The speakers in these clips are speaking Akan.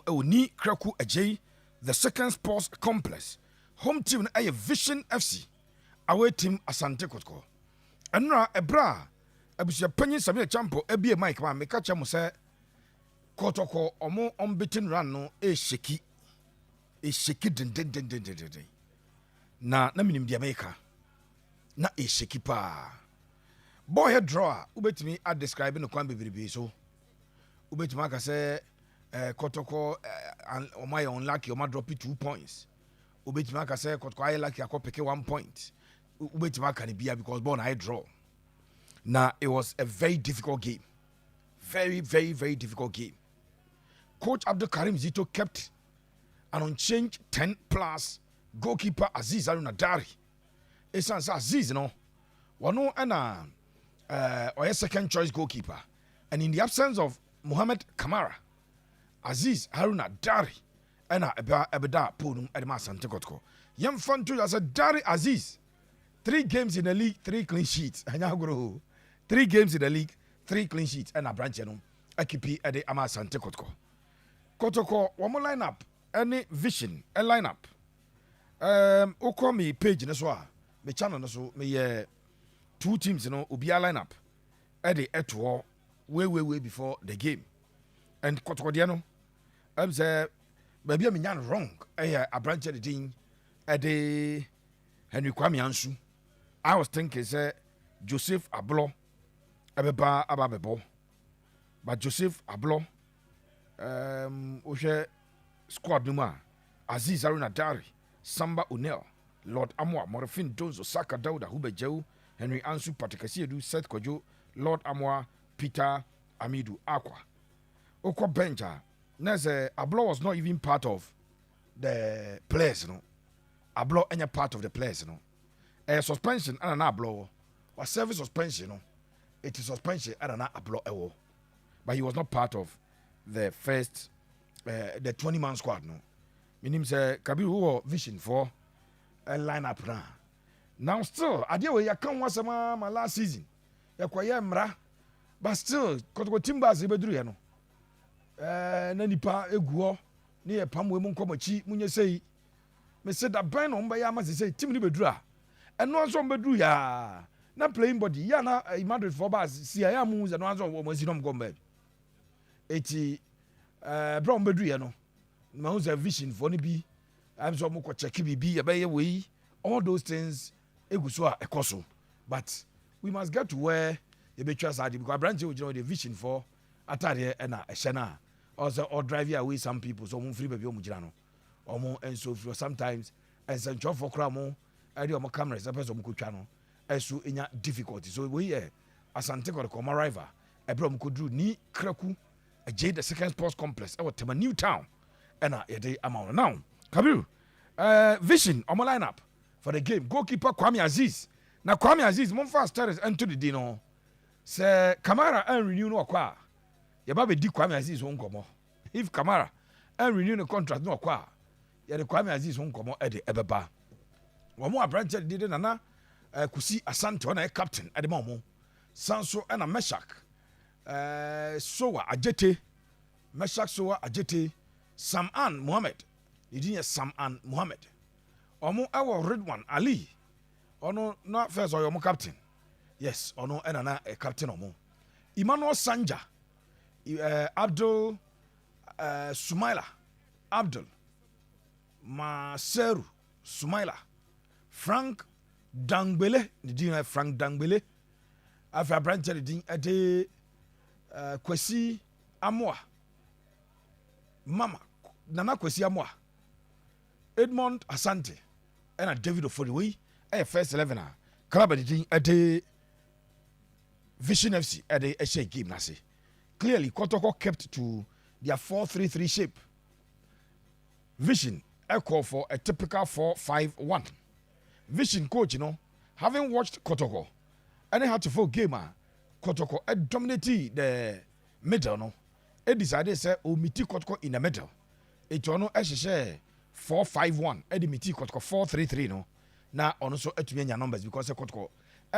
Oni Kraku Ajay, the second sports complex. Home team na Vision FC. Away team Asante Kotoko. Anra Ebra, Abusia Penny Samia Champo, Ebie Mike, ma make catch say Kotoko omo unbeaten run no shaky. Shaky den. Na minim di America. Na shaky pa. Boy head drawer, ubetimi at describing the kwan bebrebe so. Ubetimi aka say Kotoko on my unlucky, or drop it 2 points. Ubetimi aka say Kotoko I lucky I pick 1 point. Ubetimi aka be because born I draw. Now it was a very difficult game. Very difficult game. Coach Abdul Karim Zito kept an unchanged 10 plus goalkeeper Aziz Arunadari. It's Aziz, no. Wano and or a second choice goalkeeper. And in the absence of Mohamed Kamara, Aziz Haruna Dari, and Ebeda Punum Edma Asante Kotoko. Young fun too as a Dari Aziz. 3 games in the league, 3 clean sheets. 3 games in the league, 3 clean sheets. And a branch, Akipi Ede Ama Asante Kotoko. Kotoko, one more lineup. Any vision, a lineup. Oko me page in me channel so me 2 teams, Ubia lineup. Ede Etuo, way before the game. And Kotoko Diano, I'm say, maybe I'm wrong. A branch of the team, Ede Henry Kwame Ansu. I was thinking, say, Joseph Ablo, Abeba Ababebo. But Joseph Ablo, Oshe squad Numa, Aziz Aruna Dari, Samba Unel, Lord Amwa, Morafin Jones, Osaka Dauda, Hube Jau, Henry Ansu, Patikasiedu, Seth Kojo, Lord Amwa, Peter Amidu Aqua. Oko Benja, Neze Ablo was not even part of the players, Ablo any part of the players, suspension and an Ablo, or service suspension, it is suspension and an Ablo, but he was not part of the first, the 20-man squad, Meaning, say, Kabiru vision for a lineup now. Still, I deal with ya come once my last season. Ya kwaya mra, but still, Kotoko Timbers ibedru na nipa eguo ne ye pam we mu nkomachi munye sei me said that ban on ba ya ma sei team ni bedru a eno nso bedru ya na playing body ya na Madrid for bas si ya mu ze no anso wo si no mgombe eti bro bedru ye no ma hu vision for ni bi am so mo ko check bi ya be ye we all those things eguso a ekoso, but we must get to where you be trust adi because branch you know the vision for atare na ehye also or drive away some people so mo free baby omo gira no omo enso free sometimes ensancho for kra mo ade omo cameras person mo kotwa no enso enya difficulty so we here Asante Kotoko rival ebro mo kodru ni kraku Ajay the second sports complex e Tema New Town na yede amount now Kabiru vision omo lineup for the game goalkeeper Kwame Aziz na Kwame Aziz mo fast stars into the dino say Kamara and renew no kwa Yaba be di Kwame Aziz won komo. If Kamara and renew the contract no kwa, ya de Kwame Aziz won komo e de ebeba. Wo mo abranche de nana kusi Asante ona e captain e de mo. Sanso na Meshak Sowa Ajete. Meshak Sowa Ajete. Saman Mohammed. Idin Saman Mohammed. Omo awo Redwan Ali. Ono na first or your captain. Yes, ono e nana e captain omo. Emmanuel Sanja. Abdul Sumaila Abdul Maseru Sumaila Frank Dangbele the Frank Dangbele after branch the din ade Kwesi Amwa Mama Nana Kwesi Amwa Edmond Asante and David Oforiwe first 11 club the din ade Vision FC at the Eshe game nasi. Clearly, Kotoko kept to their 4-3-3 shape. Vision, echo for a typical 4-5-1. Vision coach, having watched Kotoko, and they had to full gamer, Kotoko dominated the middle, decided to say, miti Kotoko in the middle. It no share 4-5-1, miti Kotoko 4-3-3, Now, also, to be numbers because Kotoko,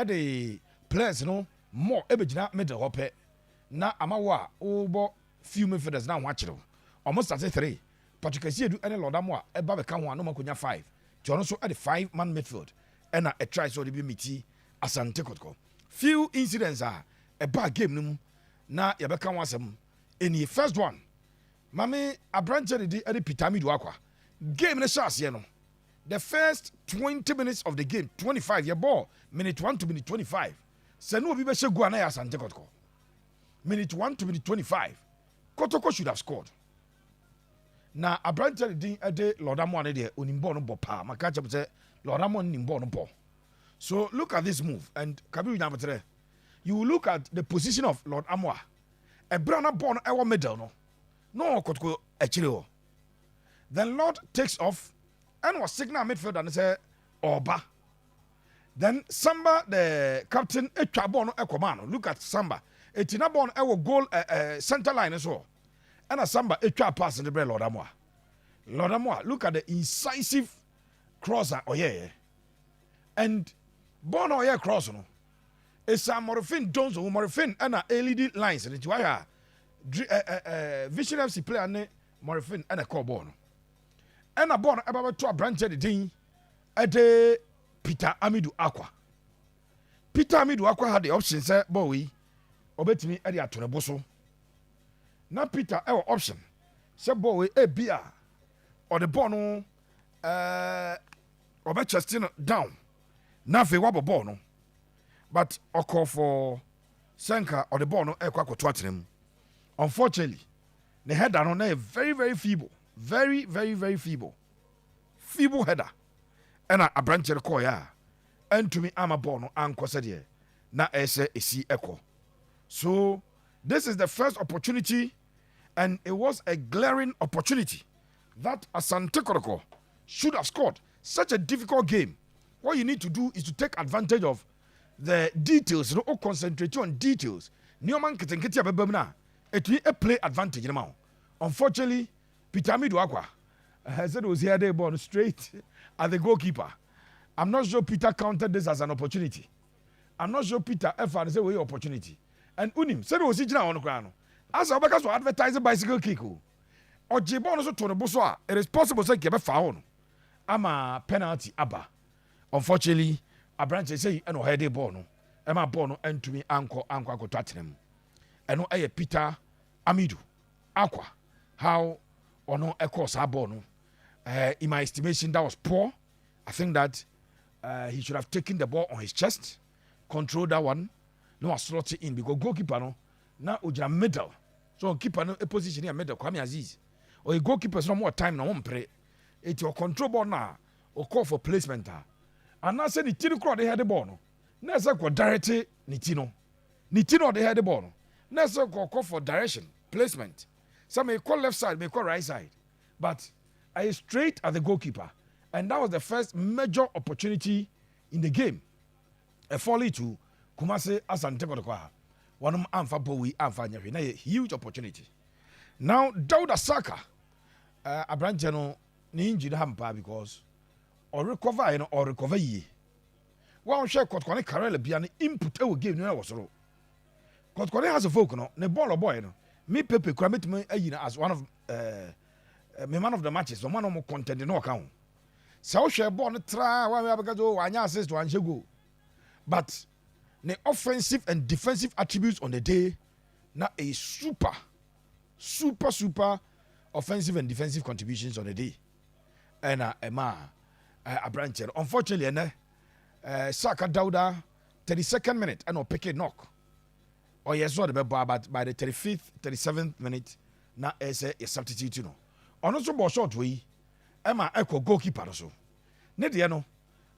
the players, more, middle, na amawa obo few midfielders na watch it almost started 3 Patrick Siedu and Lodamwa eba be kan ho no makonya 5 ti ono so at the 5-man midfield and a try so de bi miti Asante Kotoko. Few incidents are a bad game no na ye be kan wasem any first one mame abranche de ade pitami do akwa game ne chance ye no the first 20 minutes of the game 25 your ball minute 1 to minute 25 se no obi be she go na Asante Kotoko minute 1 to minute 25 Kotoko should have scored. Na abranche din ade Lodamo ane de onimbo no bopa maka che say Lodamo nimbo no bo. So look at this move and Kabiru Nyametere. You look at the position of Lord Amwa. A brana born our middle no Kotoko echire. Then Lord takes off and was signal midfield and say Oba. Then Samba the captain etwa ball no ekomano. Look at Samba. Etina born our goal center line as well. And a Samba etwa pass in the bread Lord Amwa. Lord Amwa, look at the incisive crosser oye. And born oye cross no. It's a Morphine Jones or Morphine and a LED lines and it's why Vision FC player ne Morphine and a call born. And a born about to a branch of the thing at Peter Amidou Aqua. Peter Amidou Aqua had the option, say, boy, obey me at the Atonaboso. Now Peter our option. Say boy a beer or the bono or Chestina down. Now fe wabo bono. But I call for Senka or the bono e kwako twatinem. Unfortunately, the header on there very, very feeble. Very, very, very feeble. Feeble header. And a branch of the koya. And to me, I'm a bono and kwasadie. Na ese isi echo. So this is the first opportunity. And it was a glaring opportunity that Asante Kotoko should have scored. Such a difficult game. What you need to do is to take advantage of the details. You know, concentrate on details. Newman Ketenketi Abebemna. It will a play advantage. Unfortunately, Peter Midwakwa said it was here they born straight at the goalkeeper. I'm not sure Peter counted this as an opportunity. I'm not sure Peter ever said opportunity. And Unim said it was on the ground. As a because advertise a bicycle kick. Or Jibon also to the Bosoa. It is possible to get a foul. I'm a penalty abba. Unfortunately, a branch say and head a bono. Emma Bono and to me uncle Tottenham. And no Peter Amidou Aqua. How or no echo Sabono. In my estimation, that was poor. I think that he should have taken the ball on his chest, control that one, no slot it in because goalkeeper no. Now uja middle, so keeper no a position here middle. Kwame Aziz, or a goalkeeper no more time no one play. It's your control ball now or call for placement. And now say the tino crowd they had the ball no. Now say go directly Nitino they had the ball no. Now say go call for direction placement. Some may call left side, may call right side, but I straight at the goalkeeper, and that was the first major opportunity in the game. A folly to Kumase Asante Kotoko. One amfa bowi amfa nyahwe na huge opportunity. Now Dauda Saka abranche no ni injury hampa because or recover ye. One share Kotkone Karela bia ne input e wo game no was ro. Kotkone has a folk no ne ball boy no. Me Pepe kwa metime ayina as one of me man of the matches, one of more content no account. So share ball no try wa me abagazo wanya assist wan go. But the offensive and defensive attributes on the day, now a super offensive and defensive contributions on the day. And a branch. Unfortunately, Saka Dauda, 32nd minute, and pick a knock. Or yes, what but by the 35th, 37th minute, now as a substitute, you know. On also more short way, Emma Echo goalkeeper also. Nediano,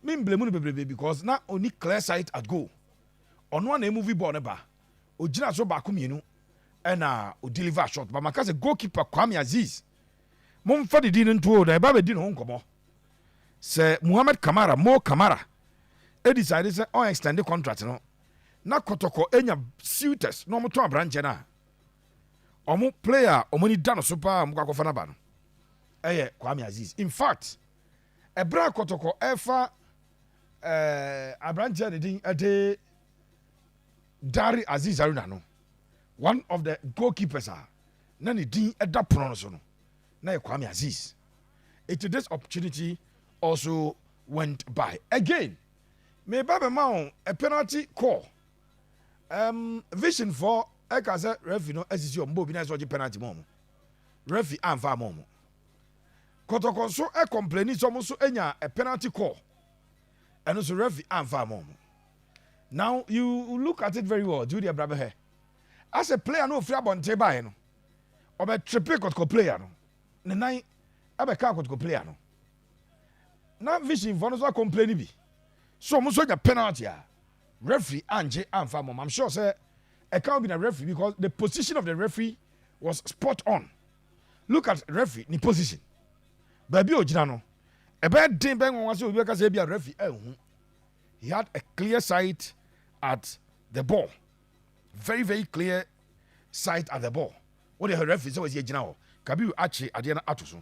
mean blame because now only clear sight at goal. On one movie ball neba ojina so ba kumienu na o deliver shot but maka se goalkeeper Kwame Aziz mom fa de din nto da ba be din ho nkomo se Muhammad Kamara e decide say on extend the contract no na Kotoko enya suitors no mo to branch na omo player omo ni da no so pa mo kwakofa na ba no Kwame Aziz in fact ebra Kotoko efa abranche de din ade Dari Aziz Aruna no one of the goalkeepers are nani din eda prono so no na Kwame Aziz. This opportunity also went by. Again, me baba mount a penalty call. Vision for Ekaza referee no as your mobile as penalty mom. Referee and far mom. Kotoko so a complaint is almost a penalty call. And also referee and far mom. Now you look at it very well, Judy Abrabahe. As a player, no free on table, no. Or a triple Kotoko player, no. The night, I be car Kotoko player, no. Now vision for us complaining be. So almost a penalty, referee and far mom. I'm sure, sir, I can't be a referee because the position of the referee was spot on. Look at referee, the position. Baby Ojinano, a bad day bang was to be a referee. He had a clear sight at the ball. Very, very clear sight at the ball. What the referee was here now. Kabiru Achi Adiana Atusu.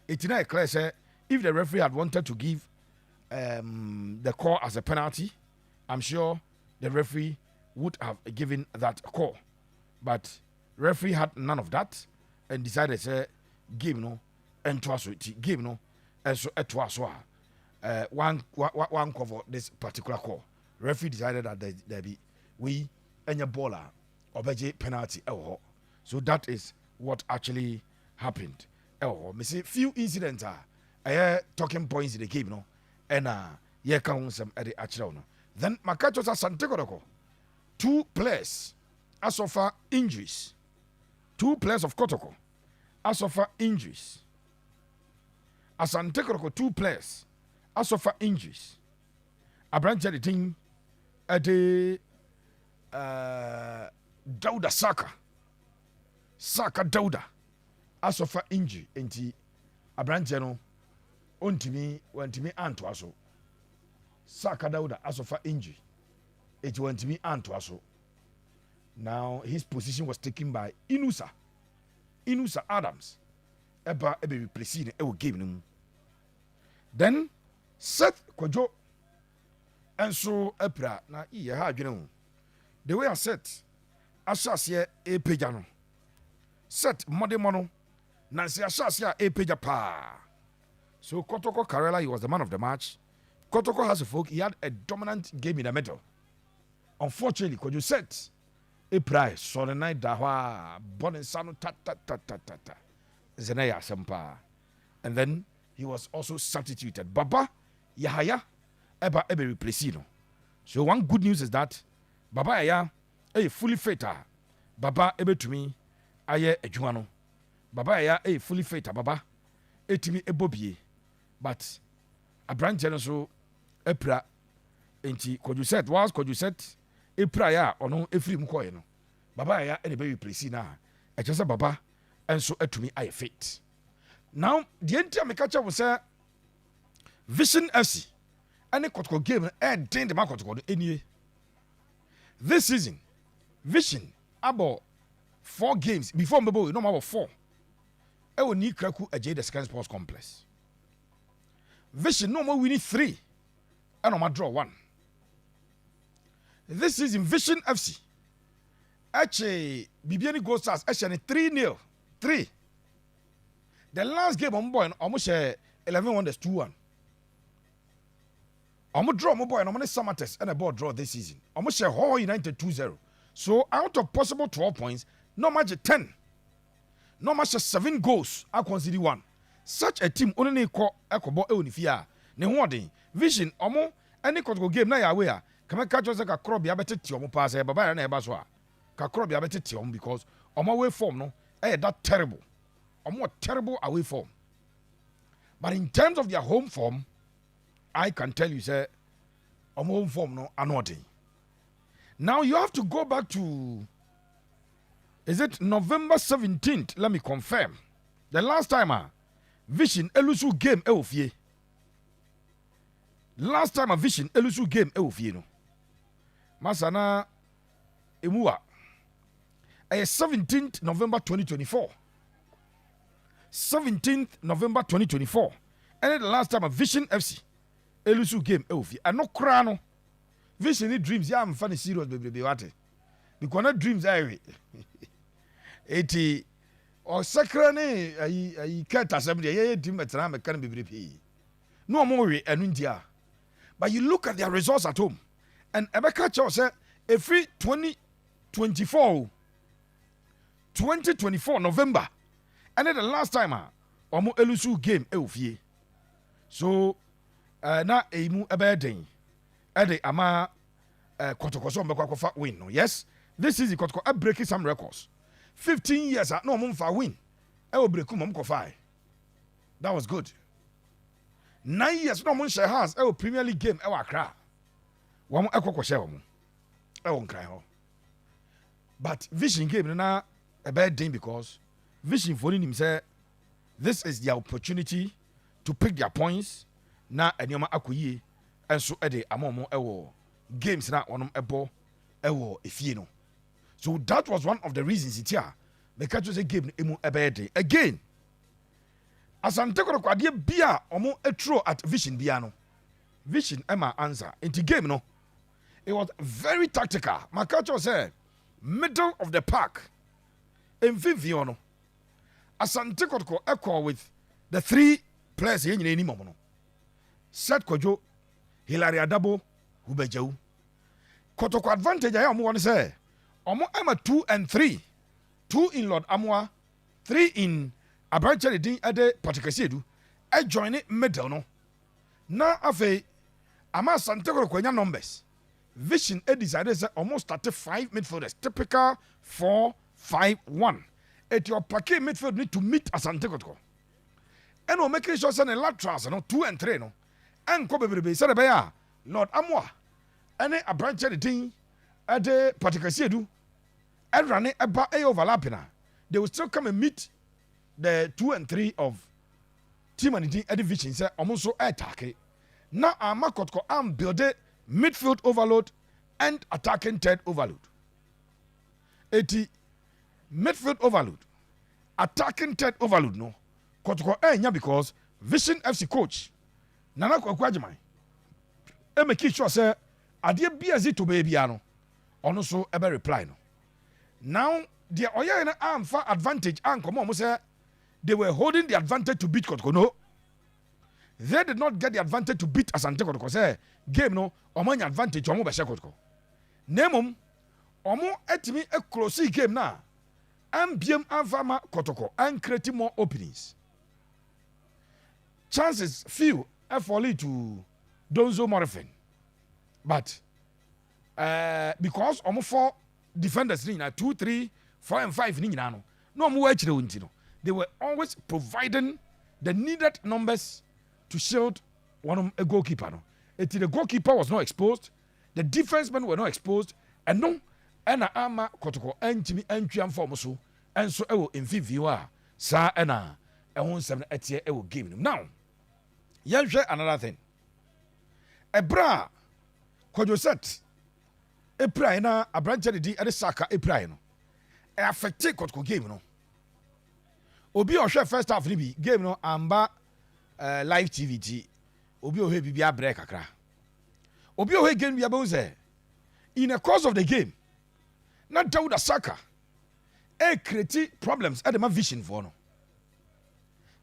It's not clear, sir, if the referee had wanted to give the call as a penalty, I'm sure the referee would have given that call. But referee had none of that and decided to say, give no, and twice give no, and so at twice one cover this particular call. Referee decided that there be we and your baller obey penalty. So that is what actually happened. Me see few incidents are talking points in the game, no, and yeah, count some at the actual no. Then Makachos Asante Kotoko, 2 players as suffer injuries. 2 players of Kotoko as suffer injuries. Asante Kotoko 2 players as suffer injuries. A branch of the team at the Dauda Saka Dauda as suffer injury. Enti a branch no untimi anto aso. Saka Dauda as suffer injury. It went to me anto aso. Now his position was taken by Inusa Adams. Eba replacing a game. Then Seth Kojo and so Epra na iya ha adwene. The way I said asase e pagya no. Set modemono na se asase e pagya pa. So Kotoko Karela, he was the man of the match. Kotoko has a folk, he had a dominant game in the middle. Unfortunately, Kojo set a price so the night dahwa Bonisano ta. Zenaya Sampa. And then he was also substituted. Baba Yahaya Eba replacino. So one good news is that Baba Yaya fully fit. Baba ebe to me aye ejuano. Baba Yaya fully fit. Baba etimi ebobie. But a branch so epra enti Koju set epra ya ono efiri mkoye no. Baba Yaya ebe replace na. Echese Baba and so to me I fit. Now the entire mekacha was say Vision FC and the Kotoko game didn't the market any. This season, Vision about 4 games before Mbo no more 4. I will need Kraku a J the Scan Sports Complex. Vision no more winning 3 and no draw 1. This season Vision FC actually Bibiani Gold Stars actually 3-0. 3. The last game on boy almost 11 wonders 2-1. I'm draw my boy and I'm going to Samates and a ball draw this season. Almost share whole United 2-0. So out of possible 12 points, no match 10. No match 7 goals. I consider 1. Such a team only call Ecobo Eunifia. Ne wording Vision Omo any Kotoko game na ya where. Come catch us like a crop ya better tiom pass a baba and a baswa. Ka crop ya better tiom because Omo way form no. That terrible. A more terrible away form. But in terms of their home form, I can tell you, sir, home form no anointing. Now you have to go back to, is it November 17th? Let me confirm. The last time Vision Elusu game Eufie. Last time a Vision Elusu game Eufie no. Masana Emua. 17th November 2024. 17th November 2024. And then the last time a Vision FC Elusu game Eufie. And no crano. Vision need dreams. Yeah, I'm funny serious baby wate. Because not dreams I 80 or secretly I can't assembly ye team betra can be BP. No more and India. But you look at their results at home. And Ebeka Chow said every 2024 November. And then the last time omo elusu game e so na emu ebeden ede ama Kotoko so mbekwa win no. Yes, this is the Kotoko breaking some records. 15 years no omo fa win e o break mom kofa. That was good. 9 years no omo share house e o Premier League game e wa Accra. Wamo ekoko share omo e won kran ho. But vision game na a bad thing because vision for him say this is their opportunity to pick their points na enyoma akoyie enso ede amomo ewo games na onom ebo ewo efie no. So that was one of the reasons it here because you say game emu ebede again Asante kwade bia omo etro at vision bia no vision ema answer into game no. It was very tactical. Makacho said middle of the park in Viviono. Asante Kotoko echo with the 3 players here in Momono. Set Kojo, Hilary Adabo, Hubejau. Kotoko advantage I am one say. Omo Emma 2 and 3. 2 in Lord Amwa, 3 in Abrancheri Din Ade Patikasiedu. I join it middle no. Na afe ama Asante Kotoko nya numbers. Vision decided say almost 35 midfielders. Typical 4-5-1. At your packet midfield need to meet Asante Kotoko. And we're making sure say the laterals no 2 and 3 no. And ko bebrebe say be ya Lord Amwa. Ene abranche the thing at the Patikasiedu. And run it about overlapping. They will still come and meet the 2 and 3 of Tema at the vision say almost so attack. Now Ama Kotoko am build it midfield overload and attacking third overload. 80 midfield overload, attacking third overload no. Kotoko enya because Vision FC coach Nana Kwakwajimai e make sure say ade bia to baby ano ono so ebe reply no. Now the oya na amfa advantage ankomo mo say they were holding the advantage to beat Kotoko no. They did not get the advantage to beat Asante Kotoko. Say game no omanya advantage omo be she Kotoko. Nemum omo etimi e close game na ambiem avama Kotoko and create more openings. Chances few for lead to Donzo Morrison. But because omo 4 defenders ni na 2, 3, 4 and 5 ni na no. No omo wa chire wonti no. They were always providing the needed numbers to shield a goalkeeper. No? The goalkeeper was not exposed, the defensemen were not exposed, and no, and ama Kotoko entimi entwiam form so, and so ewo in viewer, sa ena ehun sem etie ewo game. Now, yɛnhwɛ another thing. Ebra Kojo set Eprai na abranche di ede saka Eprai no. E affect Kotoko game no. Obi ohwɛ first half ni bi game no amba live TVT obi ohe bibia break kakra obi ohe game bia be say in the course of the game na Dawuda Saka create problems at the vision for no.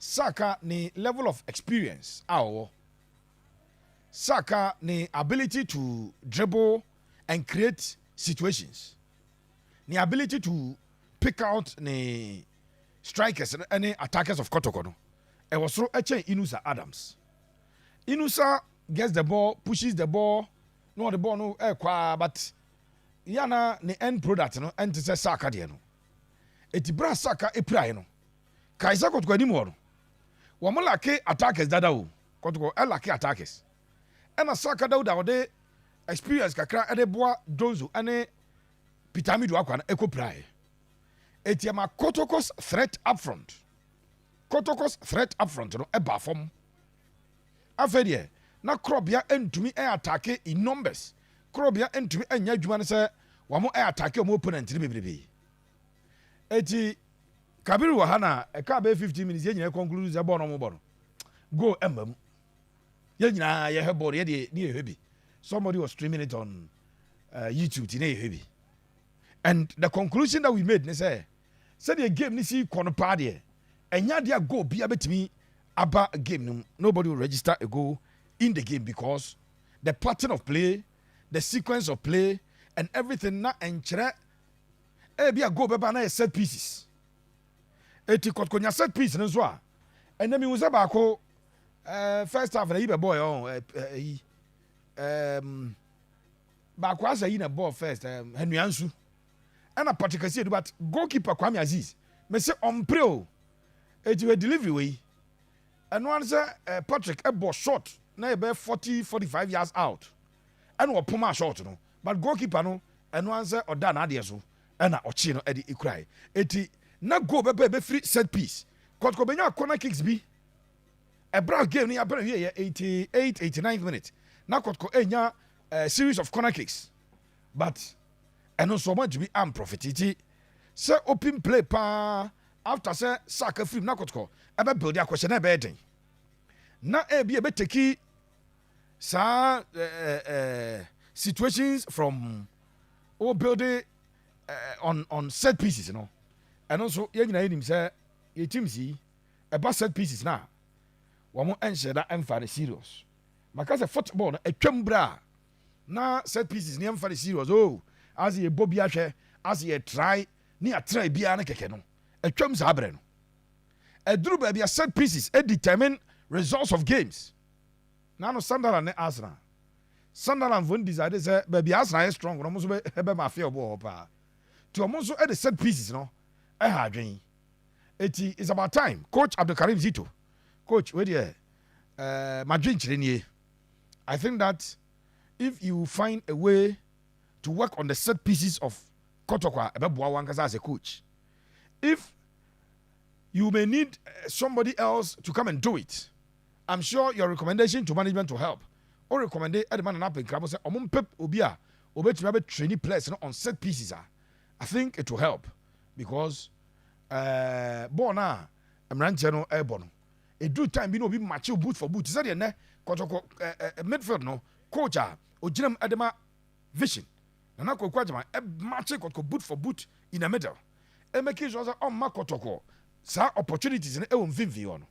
Saka ni level of experience Saka ni ability to dribble and create situations, ni ability to pick out ni strikers and any attackers of Kotoko no. It was so Inusa Adams. Inusa gets the ball, pushes the ball, no the ball no but yana the end product no and to Saka de no. Eti bra Saka eprai no. Kaisa Kotoko ni mo no. Wo mo lake attackers dada o. Kotoko lake attackers. And Saka Dawuda ode experience kakra ede boa Donzo ane Pitamidu akwa na eko prai. Eti ama Kotoko's threat up front. Kotoko's threat up front no eba form. Afedie na Krobia entumi attack in numbers. Krobia entumi anya adwuma ne se wamo attack o opponent ni bebrebe. Eti Kabiru wa hana e ka be 15 minutes ye nyina conclude ze ball no mo ball. Go embam. Ye nyina ye he ball ye de ni hebi. Somebody was streaming it on YouTube today hebi. And the conclusion that we made, they say, said the game ni si kono party and ya dia go be a me about a game. Nobody will register a goal in the game because the pattern of play, the sequence of play, and everything na enchere be a go beba na set pieces. Eti Kotoko set piece no so a and then me was about first half na ibe boy on baako asa yi na ball first Henry Ansu and a particular say but goalkeeper Kwame Aziz me say on pre o eti we delivery way and one say Patrick a ball short na be 40-45 yards out and we puma short no but goalkeeper no and one say oda na ade so and na ochi no e di ikrai eti na go be free set piece Kotoko benya corner kicks bi a bra game ni abere here 89th minute na Kotoko enya a series of corner kicks but and so much be am profitity say open play pa after say saka free na Kotoko e be build a question e be den na e be take sa situations from or building on set pieces, you know. And also, you know, him say, your team see about set pieces now. One more answer that I'm for the serious. Because a football, a chambra, now set pieces near for the serious. Oh, as a Bobby Asher, as a try, near try be an kekeno. A chums abren. A drew baby a set pieces, a determine results of games. Now, no Sunderland and Arsenal. Sunderland won't decide, say, baby Arsenal is strong, almost be my fear of to almost at the set pieces, you know. I had dream. It is about time. Coach Abdulkarim Zito. Coach, where you Madrid, I think that if you find a way to work on the set pieces of Kotoko as a coach, if you may need somebody else to come and do it, I'm sure your recommendation to management will help. Or recommend it at the man and up in Crabble say, Pep Obia, Obet training players on set pieces. I think it will help because Bona Amranchano Airborne. A do time be match boot for boot. Is that your Kotoko midfield no coach Ojinam Adema vision. And I could quite a match boot for boot in the middle. And make it also on Makotoko. Sa opportunities in Ewan Vivion.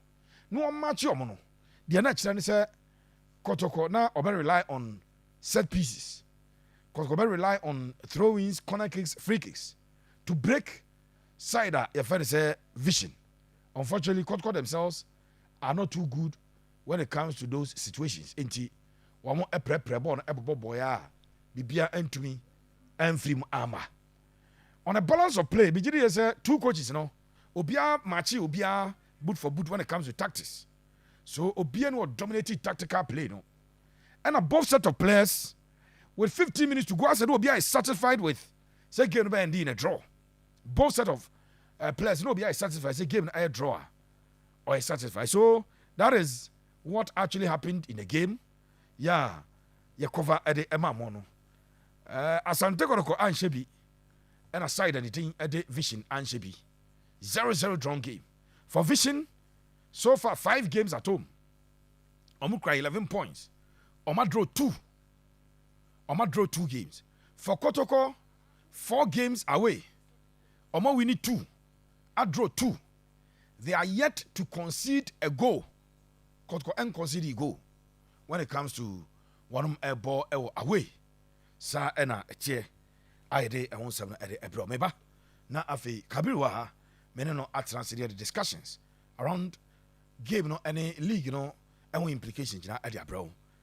No match your mono. The next say Kotoko now or rely on set pieces. Kotoko rely on throw-ins, corner kicks, free kicks to break side your friend say vision. Unfortunately, Kotoko themselves are not too good when it comes to those situations. Inti one more a pre-born a boya bibia entumi and free armor. On a balance of play, BGD say two coaches, you know, Obia Machi, Obia boot for boot when it comes to tactics. So Obian will dominate tactical play, no. And a both set of players with 15 minutes to go, I said Obia is satisfied with say game and in a draw. Both set of players, no Obia is satisfied, say game a draw or is satisfied. So that is what actually happened in the game. Yeah, you cover at the Emma Mono. Asante Kotoko and Shebi and aside anything at the Vision and Shebi. 0-0 drawn game. For Vision, so far 5 games at home. Omukra 11 points. Oma draw 2. Oma draw 2 games. For Kotoko, 4 games away. Oma we need 2. I draw 2. They are yet to concede a goal. Kotoko and concede a goal when it comes to one ball away. Sa ena eche aide e won 7 ede ebro meba na afi kabirwa mene no atransidia the discussions around game no any league no and implications na ade abro